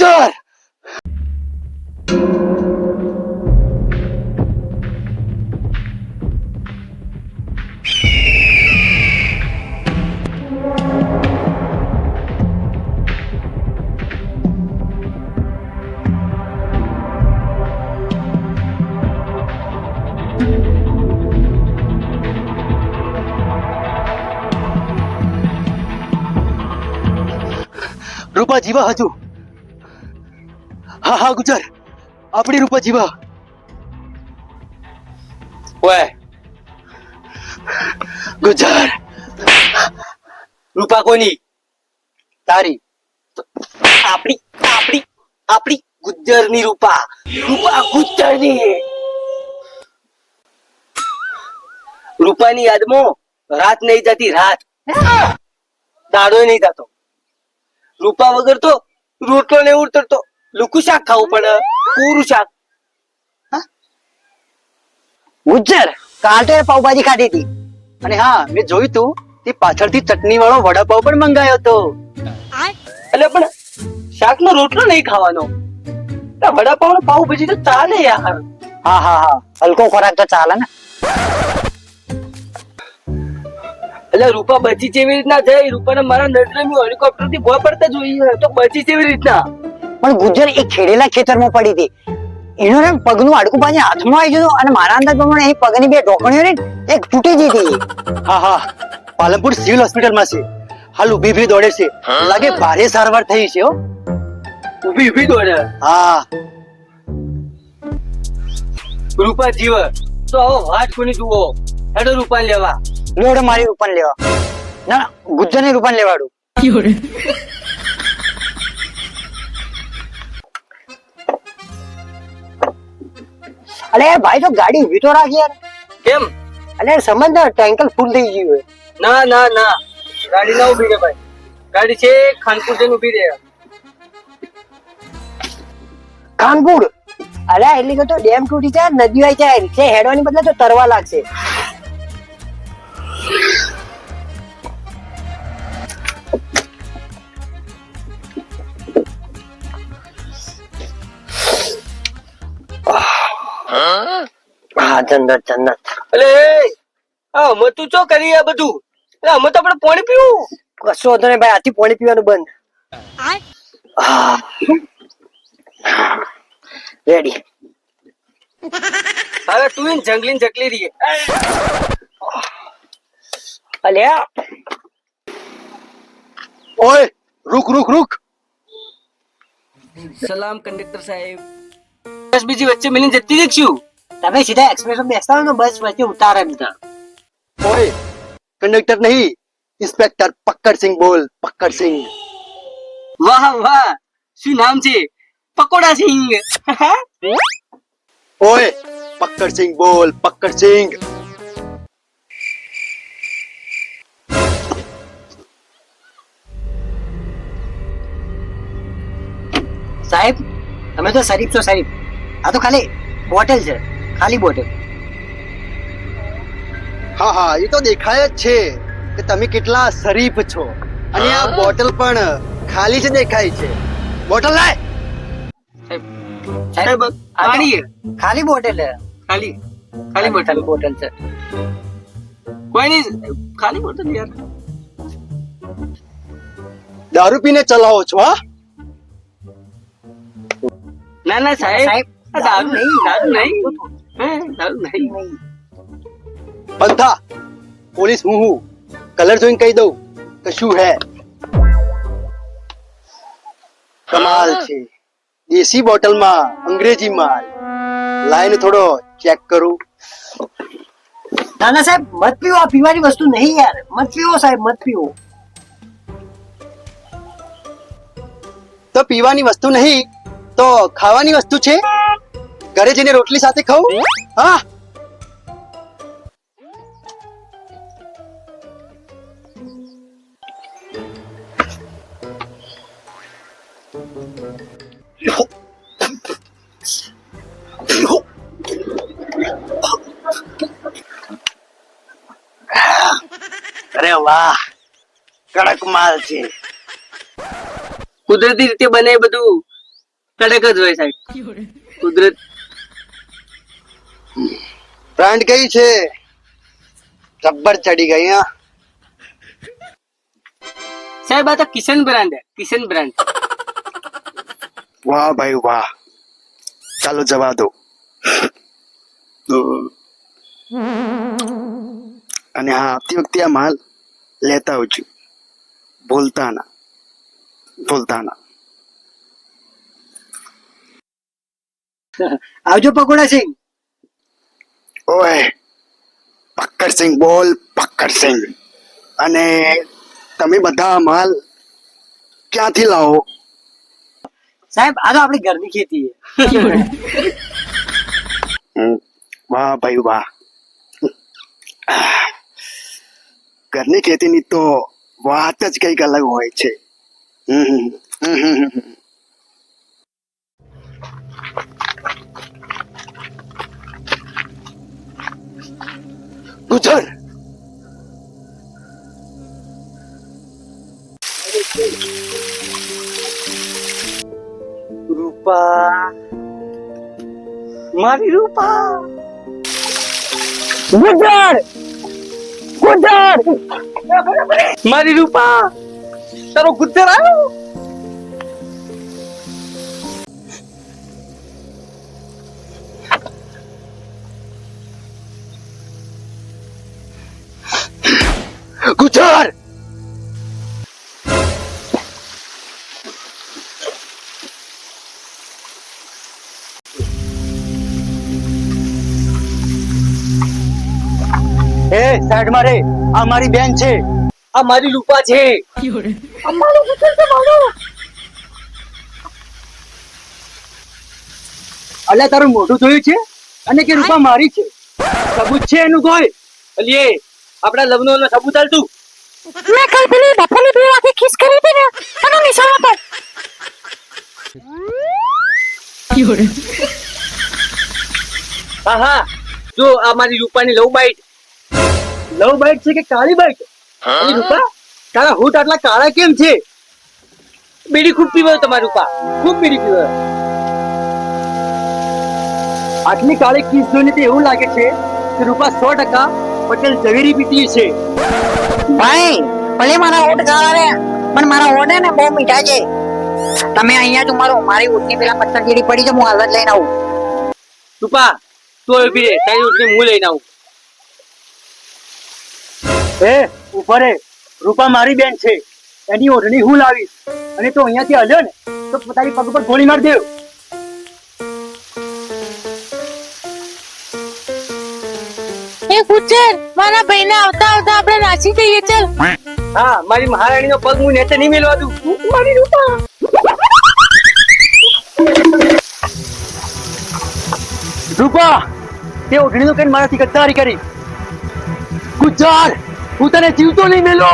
ગુજ્જર રૂપા જીવા હજુ હા હા ગુજર આપણી રૂપા જીવા ઓય ગુજર રૂપા કોની? તારી આપણી આપણી આપણી ગુજ્જરની રૂપા ગુજ્જરની રૂપાની યાદમાં રાત નહીં જતી રાત દાડો નહીં જતો રૂપા વગર તો રોટલો ને ઉતરતો લુકુ શાક ખાવું પડે પૂરું શાક ગુજર કાલ તો પાવભાજી ખાધી હતી અને હા મેં જોયું તું તે પાછળથી ચટણી વાળો વડાપાવ પણ મંગાયો હતો એટલે પણ શાક નો રોટલો નહીં ખાવાનો વડાપાવ નો પાવભાજી તો ચાલે યાર હા હા હા હલકો ખોરાક તો ચાલે ને એટલે રૂપા બચી કેવી રીતના જાય રૂપાને મારા નજરે હેલિકોપ્ટર થી ભોય પડતા જોઈએ તો બચી કેવી રીતના પણ ગુજર એ ખેડેલા ખેતરમાં પડી હતી એનો ને પગનું હાડકું પાછી હાથમાં આવી ગયું અને મારા અંદાજ પ્રમાણે એ પગની બે ઢોકણીઓ ને એક તૂટી ગઈ હતી હા હા પાલનપુર સિવિલ હોસ્પિટલમાં છે હાલ ઊભી ઊભી દોડે છે લાગે ભારે સારવાર થઈ છે હો ઉભી ઉભી દોડે હા રૂપા જીવ તો આવો વાત કોની જુઓ હેડો રૂપાને લેવા લોડ મારી રૂપાન લેવા ના ગુજ્જર ને રૂપાન લેવાડું અલે ભાઈ તો ગાડી ઉભી તો રાખ યાર કેમ અલે સમજ ને ટેન્કર ફૂલ થઈ ગયું ના ના ના ગાડી ના ઉભી રે ભાઈ ગાડી છે ખાનપુર જઈને ઉભી રે કાનપુર અલે એટલે કે તો ડેમ તૂટી જાય નદી આવી જાય છે હેડવાની બદલે તો તરવા લાગશે હા જન્નત જન્નત અલે હા અમે તું ચો કરી આ બધું અમે તો આપણે પાણી પીવું કશો વાંધો નહીં ભાઈ આથી પાણી પીવાનું બંધ રેડી હવે તું જંગલી જકલી રહી અલ્યા ઓય રૂક રૂક રૂક સલામ કંડક્ટર સાહેબ બસ બીજી વચ્ચે મિલીને જતી દેખશું તમે સીધા એક્સપ્રેસ માં બેસતા હોય ને બસ વચ્ચે ઉતારે એમ તો ઓય કંડક્ટર નહીં ઇન્સ્પેક્ટર પક્કડસિંહ બોલ પક્કડસિંહ વાહ વાહ શું નામ છે પકોડા સિંહ ઓય પક્કડસિંહ બોલ પક્કડસિંહ સાહેબ તમે તો શરીફ છો શરીફ આ તો ખાલી બોટલ છે ખાલી બોટલ હા હા એ તો દેખાય જ છે કે તમે કેટલા શરીફ છો અને આ બોટલ પણ ખાલી જ દેખાય છે બોટલ લાય સાહેબ આગળ ખાલી બોટલ છે ખાલી ખાલી બોટલ બોટલ છે કોઈ નહીં ખાલી બોટલ યાર દારૂ પીને ચલાવો છો હા ના ના સાહેબ સાહેબ આ દારૂ નહીં દારૂ નહીં પંથા પોલીસ હું કલર જોઈને કહી દઉં કે શું હે કમાલ છે દેશી બોટલમાં અંગ્રેજી માલ લાઈન થોડો ચેક કરું ના ના સાહેબ મત પીવો આ પીવાની વસ્તુ નહીં યાર મત પીવો સાહેબ મત પીવો તો પીવાની વસ્તુ નહીં તો ખાવાની વસ્તુ છે ઘરે જઈને રોટલી સાથે ખાવું હા અરે વાહ કડક માલ છે કુદરતી રીતે બને બધું કડક જ હોય સાહેબ. કુદરત. બ્રાન્ડ કઈ છે? જબ્બર ચડી ગઈ હા. સાહેબ આ તો કિશન બ્રાન્ડ હે, કિશન બ્રાન્ડ. વાહ ભાઈ વાહ, ચાલો જવા દો. અને હા, આવતી વખતે આ માલ લેતા આવજો, ભૂલતા ના, ભૂલતા ના. આવજો પકોડા સિંહ. ઓય પક્કડસિંહ બોલ, પક્કડસિંહ. અને તમે બધા માલ ક્યાંથી લાવો? સાહેબ આ તો આપણી ઘરની ખેતી છે. વાહ ભાઈ વાહ. ઘરની ખેતીની તો વાત જ કઈક અલગ હોય છે. ગુજર રૂપા, મારી રૂપા. ગુજર ગુજર. મારી રૂપા, તારો ગુજર આવ્યો. ગુજર એ સાઈડ માં રે, આ મારી બેન છે. આ મારી રૂપા છે. અલ્યા તારું મોઢું જોયું છે અને કે રૂપા મારી છે? સબૂત છે એનું કોઈ? અલીએ આપણા લગ્નનો સબૂત આલતું. મેં કઈ પેલી બફાની બે આખી ખીસ કરી હતી ને એનો નિશાન હતો. હા હા, જો આ મારી રૂપાની લવ બાઈટ. લવ બાઈટ છે કે કાળી બાઈટ? અલી રૂપા, તારા હોઠ આટલા કાળા કેમ છે? બીડી ખૂબ પીવો તમારી રૂપા, ખૂબ બીડી પીવો. આટલી કાળી કિસ જોઈને તો એવું લાગે છે કે રૂપા 100% પટેલ ઝવેરી પીતી છે. ભાઈ ભલે મારા ઓટ ગાળા રે પણ મારા ઓટ ને બહુ મીઠા છે. તમે અહીંયા જ મારો મારી ઓટની પેલા પથ્થર જેડી પડી છે, હું હાલત લઈને આવું. રૂપા તું ઉભી રે, તારી ઓઠની હું લઈને આવું. એ ઉભા રે, રૂપા મારી બેન છે, એની ઓઢણી હું લાવીશ. અને તો અહીંયાથી હલ્યો ને તો તારી પગ પર ગોળી મારી દેવ. એ ગુજર, મારા ભાઈને આવતા આવતા આપણે નાસી જઈએ. ચાલ. હા, મારી મહારાણીનો પગ હું નેચે નહીં મેલવા દઉં. મારી રૂપા. રૂપા, તે ઓઢણીનું કઈ મારાથી ગદ્દારી કરી. ગુજ્જાર, હું તને જીવતો નહીં મેલો.